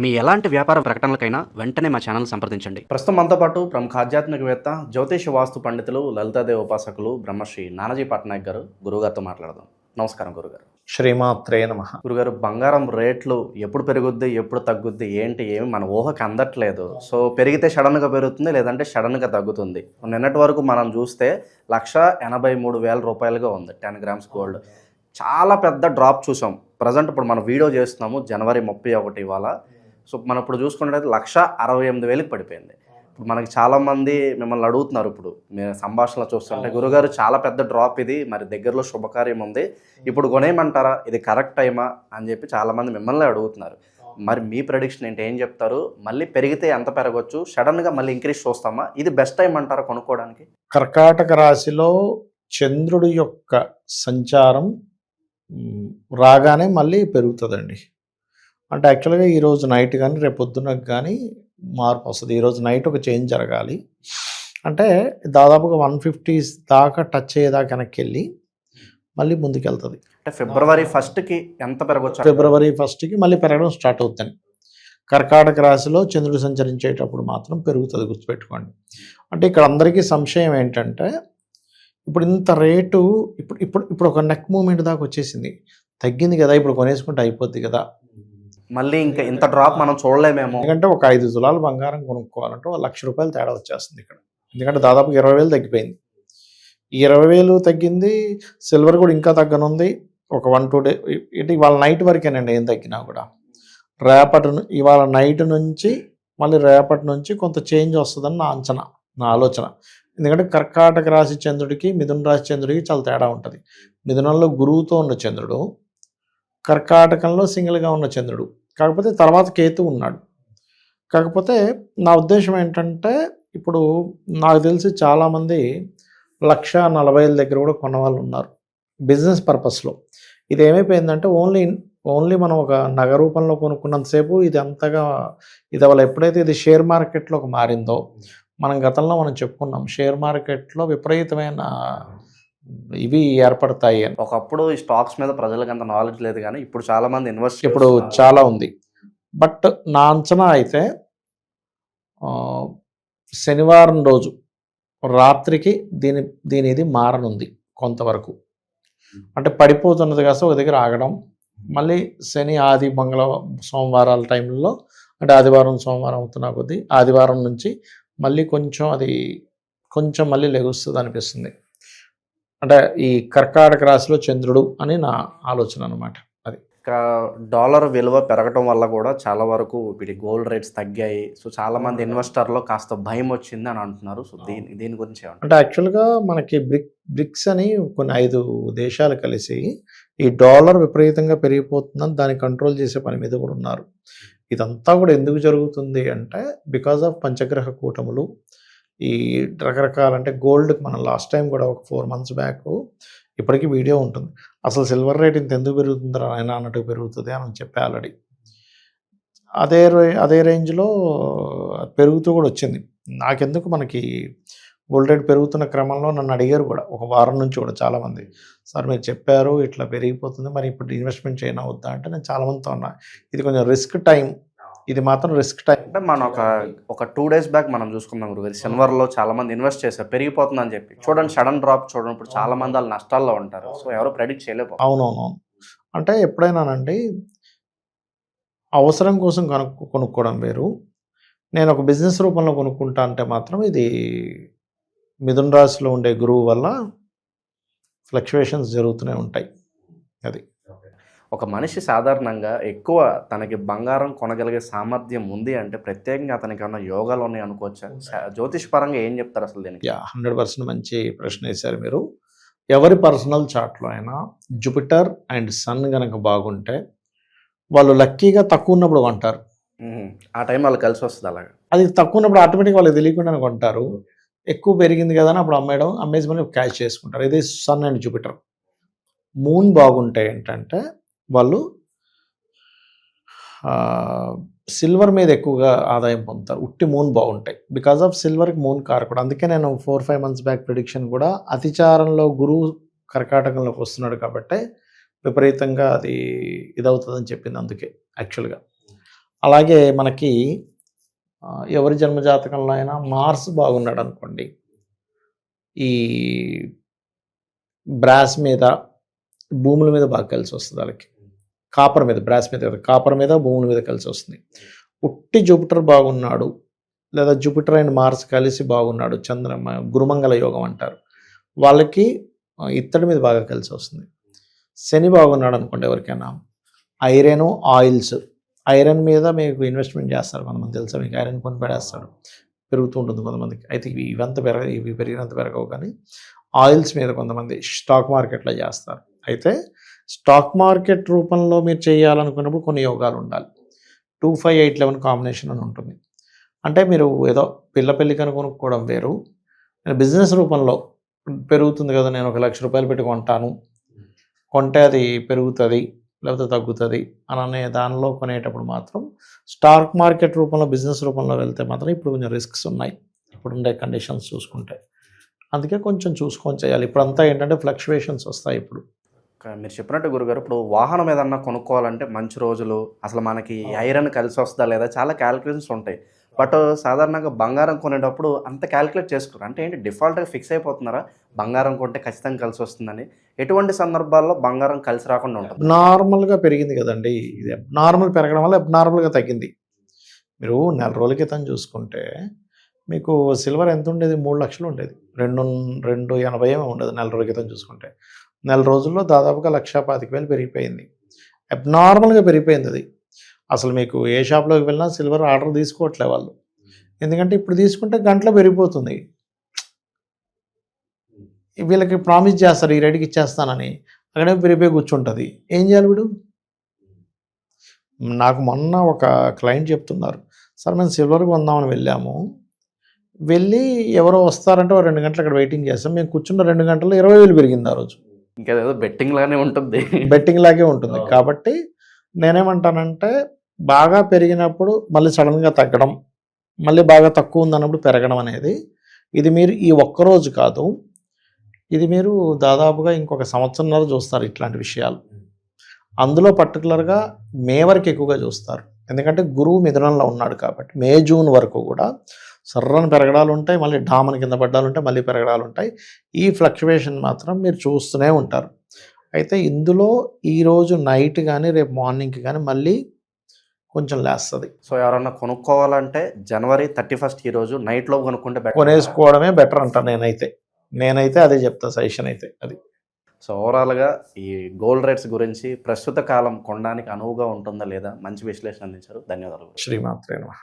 మీ ఎలాంటి వ్యాపార ప్రకటనలకైనా వెంటనే మా ఛానల్ సంప్రదించండి. ప్రస్తుతం మనతో పాటు ప్రముఖ ఆధ్యాత్మికవేత్త, జ్యోతిష వాస్తు పండితులు, లలితాదేవి ఉపాసకులు బ్రహ్మశ్రీ నానాజీ పట్నాయక్ గారు గురువుగారితో మాట్లాడదాం. నమస్కారం గురుగారు. శ్రీమాత్రే నమః. గురుగారు, బంగారం రేట్లు ఎప్పుడు పెరుగుద్ది, ఎప్పుడు తగ్గుద్ది, ఏమి మన ఊహకి అందట్లేదు. సో పెరిగితే సడన్గా పెరుగుతుంది, లేదంటే సడన్గా తగ్గుతుంది. నిన్నటి వరకు మనం చూస్తే 1,83,000 రూపాయలుగా ఉంది 10 గ్రామ్స్ గోల్డ్. చాలా పెద్ద డ్రాప్ చూసాం. ప్రజెంట్ ఇప్పుడు మనం వీడియో చేస్తున్నాము జనవరి 31 ఇవాళ. సో మనం ఇప్పుడు చూసుకున్నట్లయితే 1,68,000కి పడిపోయింది. ఇప్పుడు మనకి చాలామంది మిమ్మల్ని అడుగుతున్నారు, ఇప్పుడు మీరు సంభాషణలు చూస్తుంటే, గురుగారు చాలా పెద్ద డ్రాప్ ఇది, మరి దగ్గరలో శుభకార్యం ఉంది, ఇప్పుడు కొనేయమంటారా, ఇది కరెక్ట్ టైమా అని చెప్పి చాలామంది మిమ్మల్ని అడుగుతున్నారు. మరి మీ ప్రెడిక్షన్ ఏంటి, ఏం చెప్తారు? మళ్ళీ పెరిగితే ఎంత పెరగవచ్చు, సడన్గా మళ్ళీ ఇంక్రీజ్ చూస్తామా, ఇది బెస్ట్ టైం అంటారా కొనుక్కోవడానికి? కర్కాటక రాశిలో చంద్రుడి యొక్క సంచారం రాగానే మళ్ళీ పెరుగుతుందండి. అంటే యాక్చువల్గా ఈరోజు నైట్ కానీ రేపు పొద్దునకు కానీ మార్పు వస్తుంది. ఈరోజు నైట్ ఒక చేంజ్ జరగాలి. అంటే దాదాపుగా 150 దాకా టచ్ అయ్యేదాకా వెనక్కి వెళ్ళి మళ్ళీ ముందుకెళ్తుంది. అంటే ఫిబ్రవరి 1కి ఎంత పెరగవచ్చు? ఫిబ్రవరి 1కి మళ్ళీ పెరగడం స్టార్ట్ అవుతుంది. కర్కాటక రాశిలో చంద్రుడు సంచరించేటప్పుడు మాత్రం పెరుగుతుంది, గుర్తుపెట్టుకోండి. అంటే ఇక్కడ అందరికీ సంశయం ఏంటంటే, ఇప్పుడు ఇంత రేటు ఇప్పుడు ఇప్పుడు ఇప్పుడు ఒక నెక్ మూమెంట్ దాకా వచ్చేసింది, తగ్గింది కదా, ఇప్పుడు కొనేసుకుంటే అయిపోద్ది కదా, మళ్ళీ ఇంకా ఇంత డ్రాప్ మనం చూడలేమేమో. ఎందుకంటే ఒక 5 తులాలు బంగారం కొనుక్కోవాలంటే ఒక 1,00,000 రూపాయలు తేడా వచ్చేస్తుంది ఇక్కడ. ఎందుకంటే దాదాపు 20,000 తగ్గిపోయింది. ఈ 20,000 తగ్గింది. సిల్వర్ కూడా ఇంకా తగ్గనుంది. ఒక 1-2 డే ఇటు ఇవాళ నైట్ వరకేనండి, ఏం తగ్గినా కూడా. ఇవాళ నైట్ నుంచి మళ్ళీ రేపటి నుంచి కొంత చేంజ్ వస్తుందని నా అంచనా, నా ఆలోచన. ఎందుకంటే కర్కాటక రాశి చంద్రుడికి మిథున రాశి చంద్రుడికి చాలా తేడా ఉంటుంది. మిథునంలో గురువుతో ఉన్న చంద్రుడు, కర్కాటకంలో సింగిల్గా ఉన్న చంద్రుడు. కాకపోతే తర్వాత కేతు ఉన్నాడు. కాకపోతే నా ఉద్దేశం ఏంటంటే, ఇప్పుడు నాకు తెలిసి చాలామంది 1,40,000 దగ్గర కూడా కొన్న వాళ్ళు ఉన్నారు బిజినెస్ పర్పస్లో. ఇది ఏమైపోయిందంటే ఓన్లీ మనం ఒక నగ రూపంలో కొనుక్కున్నంతసేపు ఇది అంతగా ఇది అవ్వాలి. ఎప్పుడైతే ఇది షేర్ మార్కెట్లోకి మారిందో, మనం గతంలో చెప్పుకున్నాం, షేర్ మార్కెట్లో విపరీతమైన ఇవి ఏర్పడతాయి అని. ఒకప్పుడు ఈ స్టాక్స్ మీద ప్రజలకు అంత నాలెడ్జ్ లేదు, కానీ ఇప్పుడు చాలా మంది ఇన్వెస్ట్ ఇప్పుడు చాలా ఉంది. బట్ నా అంచనా అయితే శనివారం రోజు రాత్రికి ఇది మారనుంది కొంతవరకు. అంటే పడిపోతున్నది కాస్త ఒక దగ్గర ఆగడం, మళ్ళీ శని ఆది సోమవారాల టైంలో, అంటే ఆదివారం సోమవారం అవుతున్నా కొద్దీ ఆదివారం నుంచి మళ్ళీ కొంచెం మళ్ళీ లెగుస్తుంది అనిపిస్తుంది. అంటే ఈ కర్కాటక రాశిలో చంద్రుడు అని నా ఆలోచన అనమాట. అది డాలర్ విలువ పెరగటం వల్ల కూడా చాలా వరకు వీటి గోల్డ్ రేట్స్ తగ్గాయి. సో చాలా మంది ఇన్వెస్టర్లో కాస్త భయం వచ్చింది అని అంటున్నారు. సో దీని గురించి అంటే యాక్చువల్గా మనకి బ్రిక్స్ అని కొన్ని 5 దేశాలు కలిసి ఈ డాలర్ విపరీతంగా పెరిగిపోతుందని దాన్ని కంట్రోల్ చేసే పని మీద కూడా ఉన్నారు. ఇదంతా కూడా ఎందుకు జరుగుతుంది అంటే, బికాజ్ ఆఫ్ పంచగ్రహ కూటములు. ఈ రకరకాల, అంటే గోల్డ్కి మనం లాస్ట్ టైం కూడా ఒక 4 months బ్యాక్ ఇప్పటికీ వీడియో ఉంటుంది, అసలు సిల్వర్ రేట్ ఇంత ఎందుకు పెరుగుతుందో ఆయన అన్నట్టు పెరుగుతుంది అని చెప్పి ఆల్రెడీ. అదే రేంజ్లో పెరుగుతూ కూడా వచ్చింది. నాకెందుకు మనకి గోల్డ్ రేట్ పెరుగుతున్న క్రమంలో నన్ను అడిగారు కూడా ఒక వారం నుంచి కూడా చాలామంది, సార్ మీరు చెప్పారు ఇట్లా పెరిగిపోతుంది, మరి ఇప్పుడు ఇన్వెస్ట్మెంట్ చేయనా వద్దా అంటే, నేను చాలామందితో ఉన్నా, ఇది కొంచెం రిస్క్ టైం, ఇది మాత్రం రిస్క్ టైం. అంటే మనం ఒక 2 days బ్యాక్ మనం చూసుకున్నాం గురుగారు, శనివారంలో చాలా మంది ఇన్వెస్ట్ చేశారు పెరిగిపోతుందని చెప్పి. చూడండి సడన్ డ్రాప్ చూడండి, ఇప్పుడు చాలా మంది వాళ్ళు నష్టాల్లో ఉంటారు. సో ఎవరు ప్రెడిక్ట్ చేయలేకపో. అవునవును. అంటే ఎప్పుడైనానండి, అవసరం కోసం కొనుక్కోవడం వేరు, నేను ఒక బిజినెస్ రూపంలో కొనుక్కుంటా అంటే మాత్రం ఇది మిథున రాశిలో ఉండే గురువు వల్ల ఫ్లక్చువేషన్స్ జరుగుతూనే ఉంటాయి. అది ఒక మనిషి సాధారణంగా ఎక్కువ తనకి బంగారం కొనగలిగే సామర్థ్యం ఉంది అంటే, ప్రత్యేకంగా అతనికి ఏమన్నా యోగాలు ఉన్నాయి అనుకోవచ్చా? జ్యోతిష్ పరంగా ఏం చెప్తారు అసలు దీనికి? 100% మంచి ప్రశ్న వేశారు మీరు. ఎవరి పర్సనల్ చార్ట్లో అయినా జూపిటర్ అండ్ సన్ కనుక బాగుంటే వాళ్ళు లక్కీగా తక్కువ ఉన్నప్పుడు కొంటారు. ఆ టైం వాళ్ళు కలిసి వస్తుంది. అలాగా అది తక్కువ ఉన్నప్పుడు ఆటోమేటిక్గా వాళ్ళకి తెలియకుండా కొంటారు. ఎక్కువ పెరిగింది కదా అని అప్పుడు అమ్మేసి మళ్ళీ క్యాష్ చేసుకుంటారు. ఇది సన్ అండ్ జూపిటర్. మూన్ బాగుంటాయి ఏంటంటే, వాళ్ళు సిల్వర్ మీద ఎక్కువగా ఆదాయం పొందుతారు. ఉట్టి మూన్ బాగుంటాయి, బికాజ్ ఆఫ్ సిల్వర్కి మూన్ కారకుడు. అందుకే నేను 4-5 months బ్యాక్ ప్రిడిక్షన్ కూడా, అతిచారంలో గురువు కర్కాటకంలోకి వస్తున్నాడు కాబట్టి విపరీతంగా అది ఇదవుతుందని చెప్పింది. అందుకే యాక్చువల్గా అలాగే మనకి ఎవరి జన్మజాతకంలో అయినా మార్స్ బాగున్నాడు అనుకోండి, ఈ బ్రాస్ మీద భూముల మీద బాగా కలిసి వస్తుంది వాళ్ళకి. కాపర్ మీద, బ్రాస్ మీద కాదు, కాపర్ మీద భూముల మీద కలిసి వస్తుంది. ఉట్టి జూపిటర్ బాగున్నాడు లేదా జూపిటర్ అండ్ మార్స్ కలిసి బాగున్నాడు, గురుమంగళ యోగం అంటారు, వాళ్ళకి ఇత్తడి మీద బాగా కలిసి వస్తుంది. శని బాగున్నాడు అనుకోండి ఎవరికైనా, ఐరన్ ఆయిల్స్, ఐరన్ మీద మీకు ఇన్వెస్ట్మెంట్ చేస్తారు కొంతమంది, తెలుసా మీకు? ఐరన్ కొని పెడేస్తాడు, పెరుగుతూ ఉంటుంది కొంతమందికి. అయితే ఇవి పెరిగినంత పెరగవు, కానీ ఆయిల్స్ మీద కొంతమంది స్టాక్ మార్కెట్లో చేస్తారు. అయితే స్టాక్ మార్కెట్ రూపంలో మీరు చేయాలనుకున్నప్పుడు కొన్ని యోగాలు ఉండాలి. 2, 5, 8, 11 కాంబినేషన్ అని ఉంటుంది. అంటే మీరు ఏదో పెళ్ళికని కొనుక్కోవడం వేరు, బిజినెస్ రూపంలో పెరుగుతుంది కదా, నేను 1,00,000 రూపాయలు పెట్టి కొంటాను, కొంటే అది పెరుగుతుంది లేకపోతే తగ్గుతుంది అని అనే దానిలో కొనేటప్పుడు మాత్రం స్టాక్ మార్కెట్ రూపంలో, బిజినెస్ రూపంలో వెళ్తే మాత్రం ఇప్పుడు కొంచెం రిస్క్స్ ఉన్నాయి ఇప్పుడుండే కండిషన్స్ చూసుకుంటే. అందుకే కొంచెం చూసుకొని చేయాలి. ఇప్పుడంతా ఏంటంటే ఫ్లక్చువేషన్స్ వస్తాయి ఇప్పుడు. మీరు చెప్పినట్టు గురుగారు, ఇప్పుడు వాహనం ఏదన్నా కొనుక్కోవాలంటే మంచి రోజులు, అసలు మనకి ఐరన్ కలిసి వస్తుందా లేదా, చాలా క్యాలిక్యులేషన్స్ ఉంటాయి. బట్ సాధారణంగా బంగారం కొనేటప్పుడు అంత క్యాలిక్యులేట్ చేసుకోరు. అంటే ఏంటి, డిఫాల్ట్గా ఫిక్స్ అయిపోతున్నారా బంగారం కొంటే ఖచ్చితంగా కలిసి వస్తుందని? ఎటువంటి సందర్భాల్లో బంగారం కలిసి రాకుండా ఉంటుంది? నార్మల్గా పెరిగింది కదండి, ఇది నార్మల్ పెరగడం వల్ల నార్మల్గా తగ్గింది. మీరు 4 రోజుల క్రితం చూసుకుంటే మీకు సిల్వర్ ఎంత ఉండేది? 3 లక్షలు ఉండేది, 280 ఏమో ఉండదు 4 రోజుల క్రితం చూసుకుంటే. 4 రోజుల్లో దాదాపుగా 1,25,000 పెరిగిపోయింది. అబ్నార్మల్గా పెరిగిపోయింది అది. అసలు మీకు ఏ షాప్లోకి వెళ్ళినా సిల్వర్ ఆర్డర్ తీసుకోవట్లే వాళ్ళు, ఎందుకంటే ఇప్పుడు తీసుకుంటే గంటలో పెరిగిపోతుంది. వీళ్ళకి ప్రామిస్ చేస్తారు ఈ రేటుకి ఇచ్చేస్తానని, అక్కడే పెరిగిపోయి కూర్చుంటుంది. ఏం చేయాలి వీడు? నాకు మొన్న ఒక క్లయింట్ చెప్తున్నారు, సార్ మేము సిల్వర్కి కొందామని వెళ్ళాము, వెళ్ళి ఎవరో వస్తారంటే 2 గంటలు అక్కడ వెయిటింగ్ చేస్తాం, మేము కూర్చున్న 2 గంటల్లో 20,000 పెరిగింది ఆ రోజు. ఇంకా ఏదో బెట్టింగ్ లానే ఉంటుంది, బెట్టింగ్ లాగే ఉంటుంది. కాబట్టి నేనేమంటానంటే, బాగా పెరిగినప్పుడు మళ్ళీ సడన్గా తగ్గడం, మళ్ళీ బాగా తక్కువ ఉందన్నప్పుడు పెరగడం అనేది, ఇది మీరు ఈ ఒక్కరోజు కాదు, ఇది మీరు దాదాపుగా ఇంకొక సంవత్సరంన్నర చూస్తారు ఇట్లాంటి విషయాలు. అందులో పర్టికులర్గా మే వరకు ఎక్కువగా చూస్తారు, ఎందుకంటే గురువు మిథునంలో ఉన్నాడు కాబట్టి. మే, జూన్ వరకు కూడా సర్రని పెరగడాలు ఉంటాయి, మళ్ళీ డామని కింద పడ్డాలు ఉంటాయి, మళ్ళీ పెరగడాలు ఉంటాయి. ఈ ఫ్లక్చువేషన్ మాత్రం మీరు చూస్తూనే ఉంటారు. అయితే ఇందులో ఈరోజు నైట్ కానీ రేపు మార్నింగ్కి కానీ మళ్ళీ కొంచెం లేస్తుంది. సో ఎవరన్నా కొనుక్కోవాలంటే జనవరి 31 ఈ రోజు నైట్లో కొనుక్కుంటే కొనేసుకోవడమే బెటర్ అంటాను నేనైతే అదే చెప్తా, సజెషన్ అయితే అది. సో ఓవరాల్గా ఈ గోల్డ్ రేట్స్ గురించి ప్రస్తుత కాలం కొనడానికి అనువుగా ఉంటుందా లేదా మంచి విశ్లేషణ అందించారు. ధన్యవాదాలు. శ్రీమాత్రే నమః.